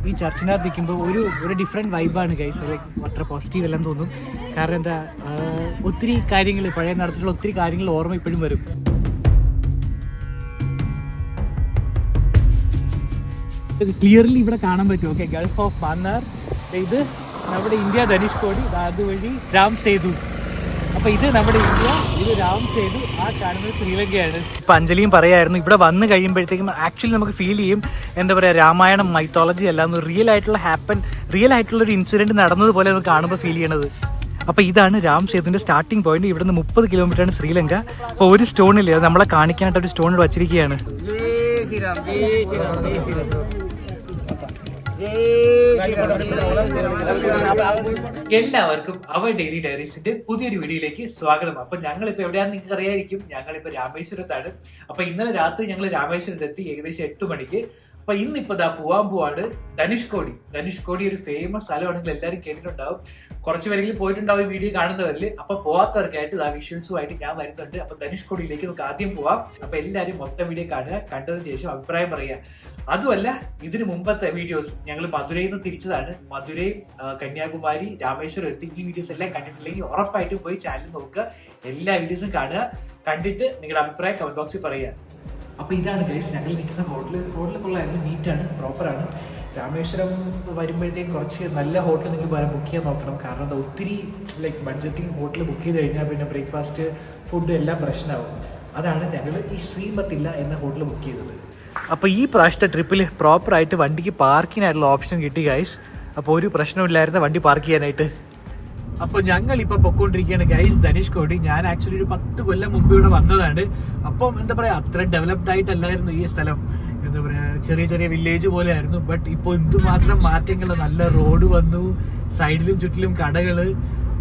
ഈ ചർച്ചിനകത്ത് നിൽക്കുമ്പോൾ ഒരു ഡിഫറെൻറ്റ് വൈബാണ് ഗൈസ്. അത്ര പോസിറ്റീവ് എല്ലാം തോന്നും. കാരണം എന്താ, ഒത്തിരി കാര്യങ്ങൾ, പഴയ നടത്തിയിട്ടുള്ള ഒത്തിരി കാര്യങ്ങൾ ഓർമ്മ ഇപ്പോഴും വരും. ക്ലിയർലി ഇവിടെ കാണാൻ പറ്റും. ഓക്കെ, ഗൾഫ് ഓഫ് മാന്നാർ, ഇത് നമ്മുടെ ഇന്ത്യ ധനുഷ്കോടി, അതുവഴി രാം സേതു. അപ്പൊ ഇത് നമ്മുടെ ഇന്ത്യ, ഇത് രാം സേതു, ആ കാണുന്നത് ശ്രീലങ്കയാണ്. ഇപ്പൊ അഞ്ജലിയും പറയായിരുന്നു ഇവിടെ വന്ന് കഴിയുമ്പോഴത്തേക്കും ആക്ച്വലി നമുക്ക് ഫീൽ ചെയ്യും, എന്താ പറയുക, രാമായണം മൈത്തോളജി അല്ലാന്ന് റിയൽ ആയിട്ടുള്ള ഒരു ഇൻസിഡന്റ് നടന്നതുപോലെ നമുക്ക് കാണുമ്പോൾ ഫീൽ ചെയ്യണത്. അപ്പോൾ ഇതാണ് രാം സേതുവിൻ്റെ സ്റ്റാർട്ടിംഗ് പോയിന്റ്. ഇവിടുന്ന് 30 കിലോമീറ്ററാണ് ശ്രീലങ്ക. അപ്പോൾ ഒരു സ്റ്റോണില്ലേ, അത് നമ്മളെ കാണിക്കാനായിട്ട് ഒരു സ്റ്റോൺ വച്ചിരിക്കുകയാണ്. എല്ലാവർക്കും അവർ ഡെയിലി ഡയറീസിന്റെ പുതിയൊരു വീഡിയോയിലേക്ക് സ്വാഗതം. അപ്പൊ ഞങ്ങളിപ്പോ എവിടെയാണെന്ന് നിങ്ങൾക്ക് അറിയായിരിക്കും. ഞങ്ങളിപ്പോ രാമേശ്വരത്താണ്. അപ്പൊ ഇന്നലെ രാത്രി ഞങ്ങൾ രാമേശ്വരത്തെത്തി ഏകദേശം 8 മണിക്ക്. അപ്പൊ ഇന്നിപ്പോ പോവാൻ പോവാണ് ധനുഷ്കോടി. ഒരു ഫേമസ് സ്ഥലമാണെങ്കിൽ എല്ലാവരും കേട്ടിട്ടുണ്ടാവും, കുറച്ച് പേരെങ്കിലും പോയിട്ടുണ്ടാവും ഈ വീഡിയോ കാണുന്നവരിൽ. അപ്പൊ പോവാത്തവർക്കായിട്ട് ആ വിഷ്വൽസുമായിട്ട് ഞാൻ വരുന്നുണ്ട്. അപ്പൊ ധനുഷ്കോടിയിലേക്ക് നമുക്ക് ആദ്യം പോവാം. അപ്പൊ എല്ലാവരും മൊത്തം വീഡിയോ കാണുക, കണ്ടതിന് ശേഷം അഭിപ്രായം പറയുക. അതുമല്ല, ഇതിന് മുമ്പത്തെ വീഡിയോസ് ഞങ്ങൾ മധുരയിൽ നിന്ന് തിരിച്ചതാണ്. മധുരയും കന്യാകുമാരി, രാമേശ്വരം എത്തി. ഈ വീഡിയോസ് എല്ലാം കണ്ടിട്ടില്ലെങ്കിൽ ഉറപ്പായിട്ടും പോയി ചാനൽ നോക്കുക, എല്ലാ വീഡിയോസും കാണുക. കണ്ടിട്ട് നിങ്ങളുടെ അഭിപ്രായം കമന്റ് ബോക്സിൽ പറയുക. അപ്പൊ ഇതാണ് ഗൈസ് ഞങ്ങൾ നിൽക്കുന്ന ഹോട്ടൽ കൊള്ളായിരുന്നു, നീറ്റാണ്, പ്രോപ്പറാണ്. രാമേശ്വരം വരുമ്പോഴത്തേക്കും കുറച്ച് നല്ല ഹോട്ടൽ നിങ്ങൾ ബുക്ക് ചെയ്യാൻ നോക്കണം. കാരണം എന്താ, ഒത്തിരി ബഡ്ജറ്റിംഗ് ഹോട്ടൽ ബുക്ക് ചെയ്ത് കഴിഞ്ഞാൽ പിന്നെ ബ്രേക്ക്ഫാസ്റ്റ്, ഫുഡ് എല്ലാം പ്രശ്നമാവും. അതാണ് ഞങ്ങൾ ഈ ശ്രീമത്തില്ല എന്ന ഹോട്ടൽ ബുക്ക് ചെയ്തത്. അപ്പോൾ ഈ പ്രാവശ്യത്തെ ട്രിപ്പിൽ പ്രോപ്പറായിട്ട് വണ്ടിക്ക് പാർക്കിങ്ങിനായിട്ടുള്ള ഓപ്ഷൻ കിട്ടി ഗൈസ്. അപ്പോൾ ഒരു പ്രശ്നമില്ലായിരുന്നു വണ്ടി പാർക്ക് ചെയ്യാനായിട്ട്. അപ്പോൾ ഞങ്ങൾ ഇപ്പോൾ പൊക്കോണ്ടിരിക്കുകയാണ് ഗൈസ് ധനുഷ്കോടി. ഞാൻ ആക്ച്വലി ഒരു 10 കൊല്ലം മുമ്പ് ഇവിടെ വന്നതാണ്. അപ്പം എന്താ പറയുക, അത്ര ഡെവലപ്ഡ് ആയിട്ടല്ലായിരുന്നു ഈ സ്ഥലം. എന്താ പറയുക, ചെറിയ ചെറിയ വില്ലേജ് പോലെ ആയിരുന്നു. ബട്ട് ഇപ്പോൾ എന്തുമാത്രം മാറ്റങ്ങൾ, നല്ല റോഡ് വന്നു, സൈഡിലും ചുറ്റിലും കടകള്,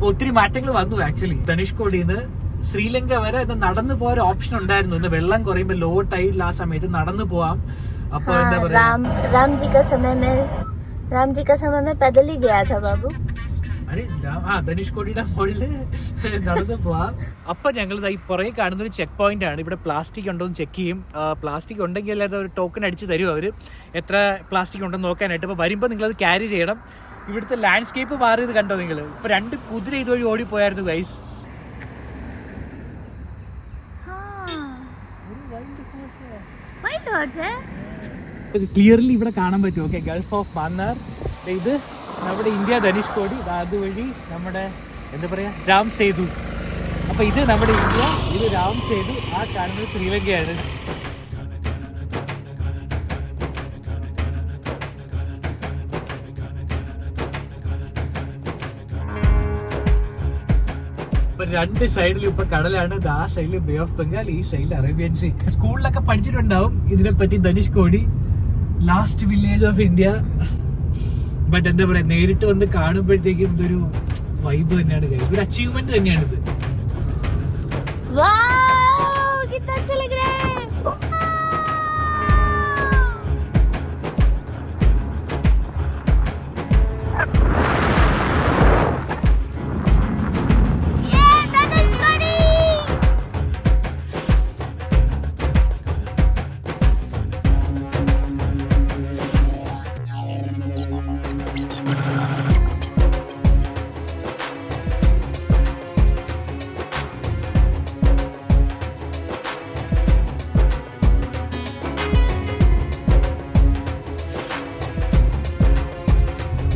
ഒത്തിരി മാറ്റങ്ങൾ വന്നു. ആക്ച്വലി ധനുഷ്കോടിന്ന് ശ്രീലങ്ക വരെ നടന്നു പോകാൻ ഓപ്ഷൻ ഉണ്ടായിരുന്നു. ഇന്ന് വെള്ളം കുറയുമ്പോൾ ലോ ടൈഡിൽ ആ സമയത്ത് നടന്നു പോവാം. അപ്പൊ എന്താ പറയാ, राम जी का समय में पैदल ही गया था बाबू. ധനുഷ്കോടിയുടെ മുകളില് നടന്നു പോവാം. അപ്പൊ ഞങ്ങൾ ഈ പുറകെ കാണുന്ന ഒരു ചെക്ക് പോയിന്റ് ആണ്. ഇവിടെ പ്ലാസ്റ്റിക് ഉണ്ടോ എന്ന് ചെക്ക് ചെയ്യും. പ്ലാസ്റ്റിക് ഉണ്ടെങ്കിൽ അല്ലാതെ ഒരു ടോക്കൺ അടിച്ച് തരും അവർ, എത്ര പ്ലാസ്റ്റിക് ഉണ്ടെന്ന് നോക്കാനായിട്ട്. അപ്പൊ വരുമ്പോൾ നിങ്ങളത് ക്യാരി ചെയ്യണം. ഇവിടുത്തെ ലാൻഡ്സ്കേപ്പ് മാറിയത് കണ്ടോ നിങ്ങൾ? ഇപ്പൊ 2 കുതിര ഇതുവഴി ഓടിപ്പോയായിരുന്നു ഗൈസ്. ക്ലിയർലി ഇവിടെ കാണാൻ പറ്റും. ഓക്കെ, ഗൾഫ് ഓഫ് മാന്നാർ, ഇത് നമ്മുടെ ഇന്ത്യ ധനുഷ്കോടി, അതുവഴി നമ്മുടെ എന്താ പറയാ രാം സേതു. അപ്പൊ ഇത് നമ്മുടെ ഇന്ത്യ, ഇത് രാം സേതു, ആ കാണുന്നത് ശ്രീലങ്കയാണ്. ഇപ്പൊ 2 സൈഡിലും ഇപ്പൊ കടലാണ്. ആ സൈഡിൽ ബേ ഓഫ് ബംഗാൾ, ഈ സൈഡിൽ അറേബ്യൻ സീ. സ്കൂളിലൊക്കെ പഠിച്ചിട്ടുണ്ടാവും ഇതിനെപ്പറ്റി. Dhanushkodi last village of India. But എന്താ പറയാ, നേരിട്ട് വന്ന് കാണുമ്പോഴത്തേക്കും ഇതൊരു വൈബ് തന്നെയാണ് ഗൈസ്, ഒരു അച്ചീവ്മെന്റ് തന്നെയാണിത്.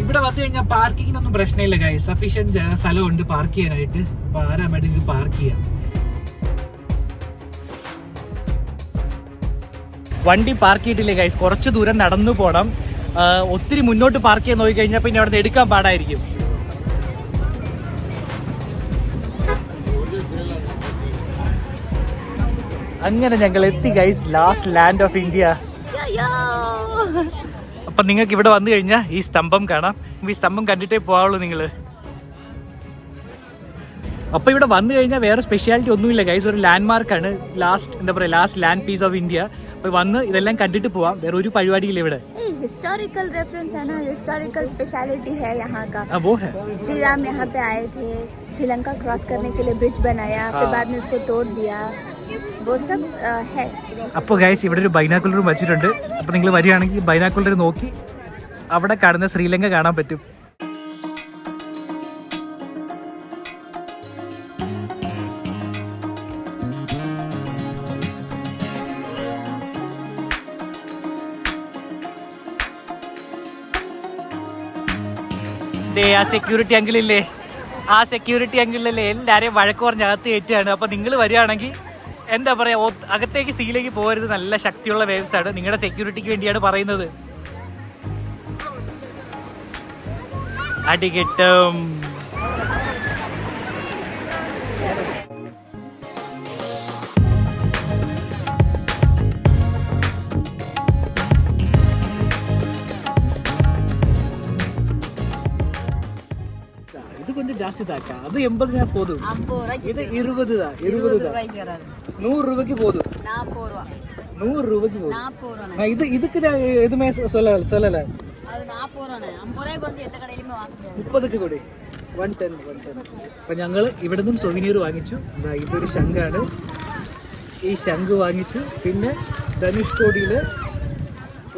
ഇവിടെ വന്നു കഴിഞ്ഞാൽ പാർക്കിങ്ങിനൊന്നും പ്രശ്നമില്ല ഗൈസ്. സഫീഷ്യന്റ് സ്ഥലമുണ്ട് പാർക്ക് ചെയ്യാനായിട്ട്. അപ്പൊ ആരാമേടെങ്കിലും പാർക്ക് ചെയ്യാം. വണ്ടി പാർക്ക് ചെയ്തിട്ടില്ലേ ഗൈസ്, കുറച്ച് ദൂരം നടന്നു പോകണം. ഒത്തിരി മുന്നോട്ട് പാർക്ക് ചെയ്യാൻ നോക്കി കഴിഞ്ഞാൽ പിന്നെ അവിടെ നിന്ന് എടുക്കാൻ പാടായിരിക്കും. അങ്ങനെ ഞങ്ങൾ എത്തി guys, last land of India. അപ്പൊ നിങ്ങൾക്ക് ഇവിടെ വന്നു കഴിഞ്ഞാൽ ഈ സ്തംഭം കാണാം. ഈ സ്തംഭം കണ്ടിട്ടേ പോവുള്ളൂ നിങ്ങൾ. അപ്പൊ ഇവിടെ വന്നു കഴിഞ്ഞാൽ വേറെ സ്പെഷ്യാലിറ്റി ഒന്നുമില്ല ഗൈസ്, ഒരു ലാൻഡ് മാർക്കാണ്. Last land piece of India. അപ്പൊ വന്ന് ഇതെല്ലാം കണ്ടിട്ട് പോവാം. വേറെ ഒരു പരിപാടിയില്ല ഇവിടെ. हिस्टोरिकल रेफरेंस है ना, हिस्टोरिकल स्पेशलिटी है यहाँ का. वो है, श्री राम यहाँ पे आए थे, श्रीलंका क्रॉस करने के लिए ब्रिज बनाया, फिर बाद में उसको तोड़ दिया, वो सब है. അപ്പോൾ ഗൈസ് ഇവിടെ ഒരു ബൈനാക്കുലറും വെച്ചിട്ടുണ്ട്. അപ്പോൾ നിങ്ങൾ വരികയാണെങ്കിൽ ബൈനാക്കുലർ നോക്കി അവിടെ കാണുന്ന ശ്രീലങ്ക കാണാൻ പറ്റും. ആ സെക്യൂരിറ്റി അങ്കിളില്ലേ, ആ സെക്യൂരിറ്റി അങ്കിളിലല്ലേ എല്ലാവരെയും വഴക്ക് പറഞ്ഞ് അകത്ത് കയറ്റുകയാണ്. അപ്പോൾ നിങ്ങൾ വരികയാണെങ്കിൽ എന്താ പറയുക, അകത്തേക്ക് സീയിലേക്ക് പോകരുത്, നല്ല ശക്തിയുള്ള വേവ്സ് ആണ്. നിങ്ങളുടെ സെക്യൂരിറ്റിക്ക് വേണ്ടിയാണ് പറയുന്നത്. അടി കിട്ടും. இது கொஞ்சம் ஜாஸ்தி தாக்கா, அது 80 போதும், இது 20 தான், 20 தான், 100 ரூபாய்க்கு போதும், 100 ரூபாய்க்கு போதும். நான் இதுக்கு நான் எதுவுமே சொல்லல அது 40 ரூபாய், 50 ரூபாய் கொஞ்சம் எந்த കടയിലും വാങ്ങില്ല, 30ക്ക് കൂടി 110. അപ്പോൾ ഞങ്ങൾ ഇവിടെ നിന്നും സൊവിനിയർ വാങ്ങിച്ചു. ഇതൊരു ശംഖാണ്, ഈ ശംഖ് വാങ്ങിച്ചു. പിന്നെ ധനുഷ്കോടിയിൽ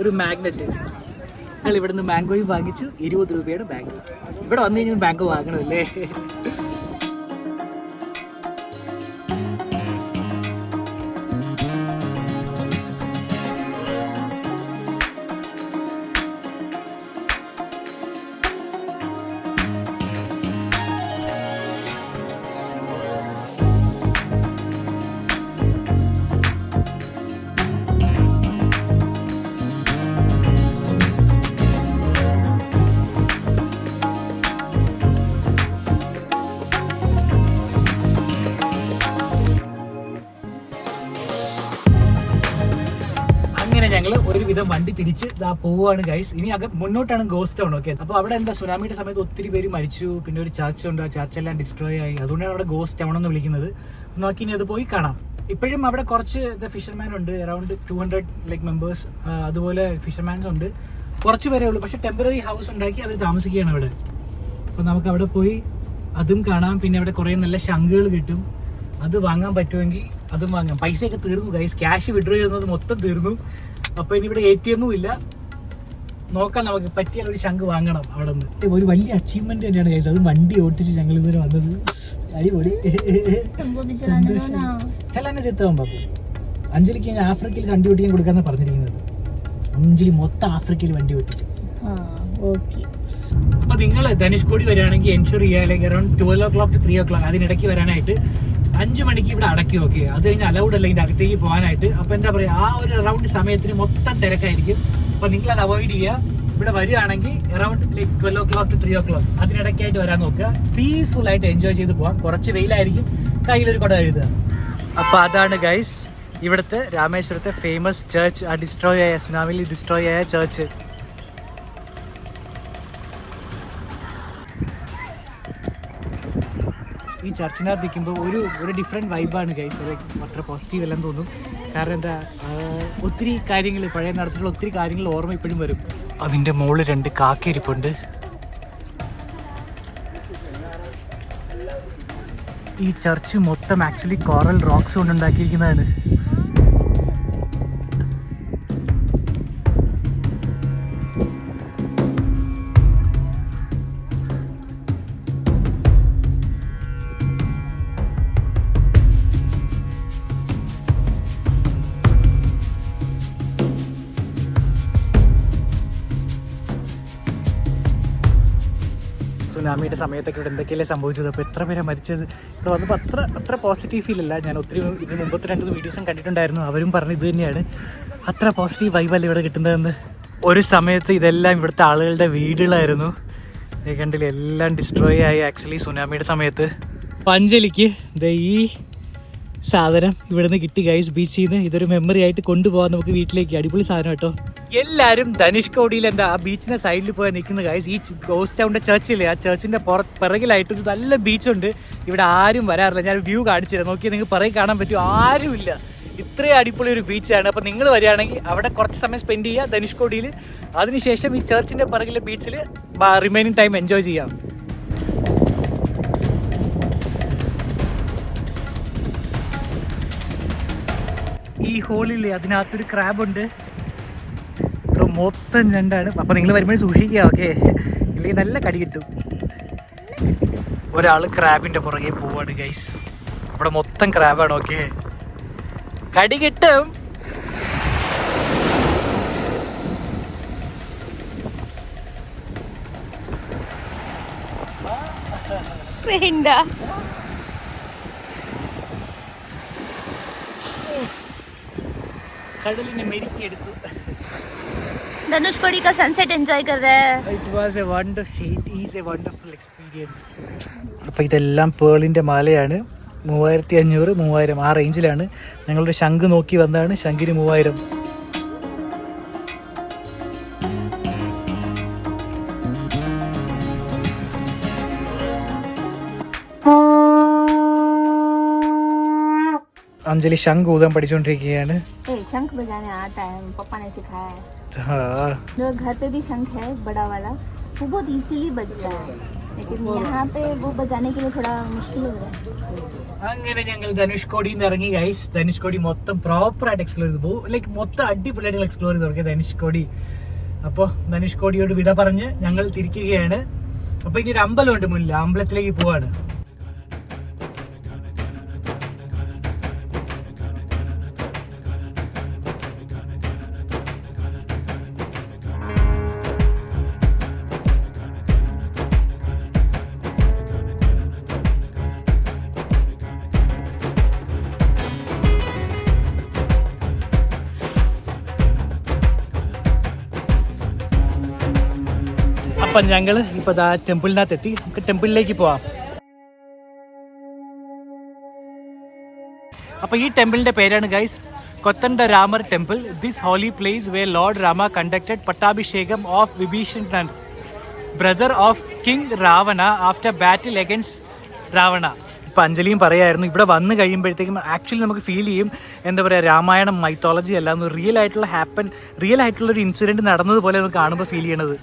ഒരു മാഗ്നറ്റ്. ഞങ്ങൾ ഇവിടെ നിന്ന് മാംഗോയും വാങ്ങിച്ചു. 20 രൂപയുടെ മാംഗോ. ഇവിടെ വന്നു കഴിഞ്ഞാൽ മാംഗോ വാങ്ങണമല്ലേ. ഞങ്ങൾ ഒരുവിധം വണ്ടി തിരിച്ച് പോവാണ് ഗൈസ്. ഇനി മുന്നോട്ടാണ് ഗോസ്റ്റ് ടൗൺ. ഓക്കെ, അപ്പോൾ അവിടെ എന്താ സുനാമിയുടെ സമയത്ത് ഒത്തിരി പേര് മരിച്ചു. പിന്നെ ഒരു ചർച്ച് ഉണ്ട്, ആ ചർച്ചെല്ലാം ഡിസ്ട്രോയ് ആയി. അതുകൊണ്ടാണ് അവിടെ ഗോസ്റ്റ് ടൗൺ എന്ന് വിളിക്കുന്നത്. നോക്കി ഇനി അത് പോയി കാണാം. ഇപ്പോഴും അവിടെ കുറച്ച് ഫിഷർമാൻ ഉണ്ട്, അറൌണ്ട് 200 മെമ്പേഴ്സ്. അതുപോലെ ഫിഷർമാൻസ് ഉണ്ട്, കുറച്ച് പേരേ ഉള്ളൂ. പക്ഷെ ടെമ്പററി ഹൗസ് ഉണ്ടാക്കി അവർ താമസിക്കുകയാണ് അവിടെ. അപ്പോൾ നമുക്ക് അവിടെ പോയി അതും കാണാം. പിന്നെ അവിടെ കുറേ നല്ല ശംഖുകൾ കിട്ടും, അത് വാങ്ങാൻ പറ്റുമെങ്കിൽ അതും വാങ്ങാം. പൈസയൊക്കെ തീർന്നു ഗൈസ്, ക്യാഷ് വിഡ്രോ ചെയ്യുന്നത് മൊത്തം തീർന്നു. അപ്പോൾ ഇനി ഇവിടെ ATM ഇല്ല. നോക്കാം, നമുക്ക് പറ്റിയാൽ ഒരു ശംഖ് വാങ്ങണം അവിടെ നിന്ന്. ഒരു വലിയ അച്ചീവ്മെന്റ് തന്നെയാണ് ഗൈസ്. അത് വണ്ടി ഓട്ടിച്ച് ഞങ്ങൾ ഇതുവരെ വന്നത്. അടിപൊളി. ചെല്ലാനെ ചെത്താൻ പാപ്പു. അഞ്ജലിക്ക് ഞാൻ ആഫ്രിക്കയിൽ വണ്ടി ഓട്ടിക്കാൻ കൊടുക്കാന്നാണ് പറഞ്ഞിരിക്കുന്നത്. അഞ്ജലി മൊത്തം ആഫ്രിക്കയിൽ വണ്ടി ഓട്ടിച്ചു. അപ്പൊ നിങ്ങൾ ധനുഷ്കോടി വരികയാണെങ്കിൽ എൻഷുർ ചെയ്യുക, അല്ലെങ്കിൽ അറൌണ്ട് 12 o'clock to 3 o'clock അതിനിടയ്ക്ക് വരാനായിട്ട്. 5 മണിക്ക് ഇവിടെ അടയ്ക്കും. ഓക്കെ, അത് കഴിഞ്ഞ് അലൗഡ് അല്ല ഇതിൻ്റെ അകത്തേക്ക് പോകാനായിട്ട്. അപ്പോൾ എന്താ പറയുക, ആ ഒരു അറൗണ്ട് സമയത്തിന് മൊത്തം തിരക്കായിരിക്കും. അപ്പോൾ നിങ്ങൾ അത് അവോയ്ഡ് ചെയ്യുക. ഇവിടെ വരികയാണെങ്കിൽ അറൗണ്ട് 12 o'clock to 3 o'clock അതിനിടയ്ക്കായിട്ട് വരാൻ നോക്കുക. പീസ്ഫുൾ ആയിട്ട് എൻജോയ് ചെയ്ത് പോകാം. കുറച്ച് വെയിലായിരിക്കും, കയ്യിലൊരു കുട എഴുതുക. അപ്പോൾ അതാണ് ഗൈസ് ഇവിടുത്തെ രാമേശ്വരത്തെ ഫേമസ് ചർച്ച്, ആ ഡിസ്ട്രോയ് ആയ സുനാമിയിൽ ഡിസ്ട്രോയ് ആയ ചർച്ച്. ഈ ചർച്ചിനകത്ത് നിൽക്കുമ്പോൾ ഒരു ഡിഫറെൻറ്റ് വൈബാണ് ഗൈസ്. അത്ര പോസിറ്റീവ് എല്ലാം തോന്നും. കാരണം എന്താ, ഒത്തിരി കാര്യങ്ങൾ, പഴയ നടത്തിയിട്ടുള്ള ഒത്തിരി കാര്യങ്ങൾ ഓർമ്മ ഇപ്പോഴും വരും. അതിൻ്റെ മുകളിൽ 2 കാക്കയിരിപ്പുണ്ട്. ഈ ചർച്ച് മൊത്തം ആക്ച്വലി കോറൽ റോക്സ് കൊണ്ട് ഉണ്ടാക്കിയിരിക്കുന്നതാണ്. സുനാമിയുടെ സമയത്തൊക്കെ ഇവിടെ എന്തൊക്കെയല്ലേ സംഭവിച്ചത്. അപ്പോൾ എത്ര പേരെ മരിച്ചത്. ഇവിടെ വന്നപ്പോൾ അത്ര പോസിറ്റീവ് ഫീൽ അല്ല. ഞാൻ ഒത്തിരി ഇതിന് മുമ്പത്തെ 2 വീഡിയോസും കണ്ടിട്ടുണ്ടായിരുന്നു. അവരും പറഞ്ഞത് ഇത് തന്നെയാണ്, അത്ര പോസിറ്റീവ് വൈബല്ല ഇവിടെ കിട്ടുന്നതെന്ന്. ഒരു സമയത്ത് ഇതെല്ലാം ഇവിടുത്തെ ആളുകളുടെ വീടുകളായിരുന്നു. കണ്ടില്ല, എല്ലാം ഡിസ്ട്രോയ് ആയി ആക്ച്വലി സുനാമിയുടെ സമയത്ത്. അഞ്ജലിക്ക് ഈ സാധനം ഇവിടുന്ന് കിട്ടി ഗൈസ്, ബീച്ചിൽ നിന്ന്. ഇതൊരു മെമ്മറി ആയിട്ട് കൊണ്ടുപോകാൻ നമുക്ക് വീട്ടിലേക്ക്. അടിപൊളി സാധനം കേട്ടോ. എല്ലാവരും ധനുഷ്കോടിയിൽ എന്താ ആ ബീച്ചിന്റെ സൈഡിൽ പോയി നിൽക്കുന്ന ഗൈസ്. ഈ ഗോസ്റ്റ് ടൗണിന്റെ ചർച്ചില്ലേ, ആ ചർച്ചിന്റെ പിറകിലായിട്ട് ഒരു നല്ല ബീച്ചുണ്ട്. ഇവിടെ ആരും വരാറില്ല. ഞാൻ വ്യൂ കാണിച്ചുതരാം, നോക്കിയാൽ നിങ്ങൾക്ക് പിറകിൽ കാണാൻ പറ്റും, ആരുമില്ല. ഇത്രയും അടിപൊളി ഒരു ബീച്ചാണ്. അപ്പോൾ നിങ്ങൾ വരികയാണെങ്കിൽ അവിടെ കുറച്ച് സമയം സ്പെൻഡ് ചെയ്യുക ധനുഷ്കോടിയിൽ. അതിനുശേഷം ഈ ചർച്ചിന്റെ പിറകിലെ ബീച്ചിൽ റിമൈനിങ് ടൈം എൻജോയ് ചെയ്യാം. ഈ ഹോളില്ലേ, അതിനകത്തൊരു ക്രാബുണ്ട്. മൊത്തം ഞണ്ടാണ്. അപ്പോൾ നിങ്ങൾ വരുമ്പോൾ സൂക്ഷിക്കുക, ഓക്കെ? ഇല്ലെങ്കിൽ നല്ല കടി കിട്ടും. ഒരാൾ ക്രാബിൻ്റെ പുറകെ പോവാണ് ഗൈസ്. ഇവിടെ മൊത്തം ക്രാബാണ്, ഓക്കെ? കടി കിട്ടും. കടലിനെ മെരുക്കിയെടുത്തു. धनुषकोडी का सनसेट एंजॉय कर रहा है. It was a wonderful experience. അപ്പോൾ ഇതെല്ലാം പേളിൻ്റെ മാലയാണ്. 3500, 3000 ആ റേഞ്ചിലാണ്. ഞങ്ങളുടെ ശംഖ് നോക്കി വന്നതാണ്. ശംഖിന് 3000. अंजलि शंख ऊदन പഠിച്ചുകൊണ്ടിരിക്കുകയാണ്. शंख बजाने आता है, पापा ने सिखाया है. हाँ, मेरे घर पे भी शंख है, बड़ा वाला. वो बहुत इजीली बजता है, लेकिन यहाँ पे वो बजाने के लिए थोड़ा मुश्किल हो रहा है. അങ്ങനെ ഞങ്ങൾ ധനുഷ്കോടിയിൽ നിന്ന് ഇറങ്ങി ഗൈസ്. ധനുഷ്കോടി മൊത്തം പ്രോപ്പറായിട്ട് എക്സ്പ്ലോർ ചെയ്ത് പോകും. ലൈക്ക് മൊത്തം അടിപൊളിയായിട്ട് എക്സ്പ്ലോർ ചെയ്ത് തുടങ്ങിയ ധനുഷ്കോടി. അപ്പോൾ ധനുഷ്കോടിയോട് വിട പറഞ്ഞ് ഞങ്ങൾ തിരിക്കുകയാണ്. അപ്പോൾ ഇനി ഒരു അമ്പലമുണ്ട് മുന്നിൽ, അമ്പലത്തിലേക്ക് പോവാണ്. അപ്പം ഞങ്ങൾ ഇപ്പോൾ ദാ ടെമ്പിളിനകത്ത് എത്തി. നമുക്ക് ടെമ്പിളിലേക്ക് പോവാം. അപ്പോൾ ഈ ടെമ്പിളിൻ്റെ പേരാണ് guys Kothanda Ramar temple. This holy place where Lord Rama conducted pattabhishekam of Vibhishan, brother of king Ravana, after battle against Ravana. ഇപ്പം അഞ്ജലിയും പറയായിരുന്നു, ഇവിടെ വന്ന് കഴിയുമ്പോഴത്തേക്കും ആക്ച്വലി നമുക്ക് ഫീൽ ചെയ്യും, എന്താ പറയുക, രാമായണം മൈത്തോളജി അല്ല, റിയൽ ആയിട്ടുള്ളൊരു ഇൻസിഡൻറ്റ് നടന്നതുപോലെ നമുക്ക് കാണുമ്പോൾ ഫീൽ ചെയ്യണത്.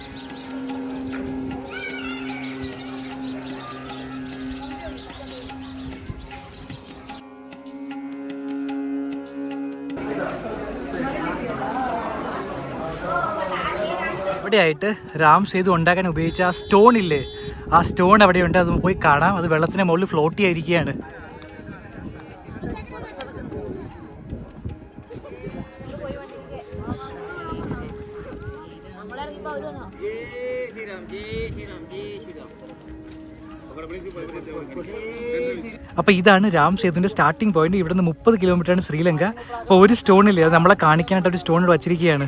അവിടെയായിട്ട് രാം സേതു ഉണ്ടാക്കാൻ ഉപയോഗിച്ച ആ സ്റ്റോൺ ഇല്ലേ, ആ സ്റ്റോൺ അവിടെയുണ്ട്. അത് പോയി കാണാം. അത് വെള്ളത്തിന് മുകളിൽ ഫ്ലോട്ട് ചെയ്യാതിരിക്കുകയാണ്. അപ്പോൾ ഇതാണ് രാം സേതുവിൻ്റെ സ്റ്റാർട്ടിംഗ് പോയിന്റ്. ഇവിടുന്ന് 30 കിലോമീറ്ററാണ് ശ്രീലങ്ക. അപ്പോൾ ഒരു സ്റ്റോണില്ലേ, അത് നമ്മളെ കാണിക്കാനായിട്ട് ഒരു സ്റ്റോൺ വച്ചിരിക്കുകയാണ്.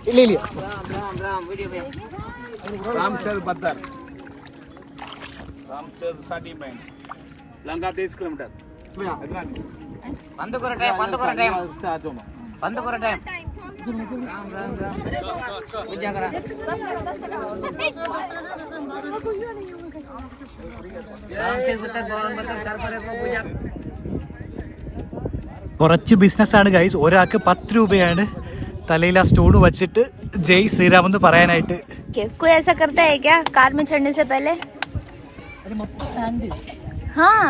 ഇല്ല रामचंद्र बद्दर रामचंद्र साठी बैंक लंका 30 किलोमीटर बंद करो टाइम बंद करो टाइम राम राम राम पूजा करा राम से बद्दर भगवान बद्दर सरपरे को पूजा. കുറച്ച് ബിസിനസ്സാണ് ഗൈസ്. ഒരാൾക്ക് 10 രൂപയാണ് തലയിൽ ആ സ്റ്റോൺ വച്ചിട്ട് ജയ് ശ്രീറാം എന്ന് പറയാനായിട്ട്. कोई ऐसा करता है क्या कार में चढ़ने से पहले? हाँ,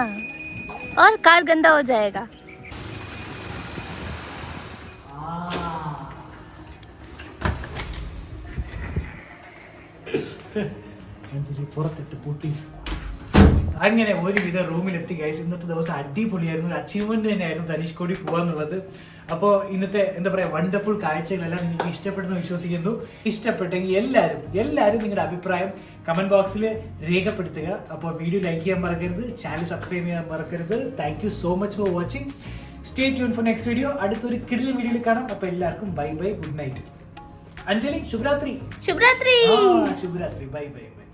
और कार गंदा हो जाएगा. അങ്ങനെ ഒരുവിധ റൂമിലെത്തി ഗൈസ്. ഇന്നത്തെ ദിവസം അടിപൊളിയായിരുന്നു. ഒരു അച്ചീവ്മെന്റ് തന്നെയായിരുന്നു ധനുഷ്കോടി പോവാന്നുള്ളത്. അപ്പോൾ ഇന്നത്തെ എന്താ പറയുക വണ്ടർഫുൾ കാഴ്ചകളെല്ലാം നിങ്ങൾക്ക് ഇഷ്ടപ്പെടുന്നു വിശ്വസിക്കുന്നു. ഇഷ്ടപ്പെട്ടെങ്കിൽ എല്ലാവരും നിങ്ങളുടെ അഭിപ്രായം കമന്റ് ബോക്സിൽ രേഖപ്പെടുത്തുക. അപ്പോൾ വീഡിയോ ലൈക്ക് ചെയ്യാൻ മറക്കരുത്, ചാനൽ സബ്സ്ക്രൈബ് ചെയ്യാൻ മറക്കരുത്. Thank you so much for watching. Stay tune for next video. അടുത്തൊരു കിടിലൻ വീഡിയോയിൽ കാണാം. അപ്പോൾ എല്ലാവർക്കും bye bye, good night. Anjali, ശുഭരാത്രി. ശുഭരാത്രി. ശുഭരാത്രി, ബൈ ബൈ ബൈ.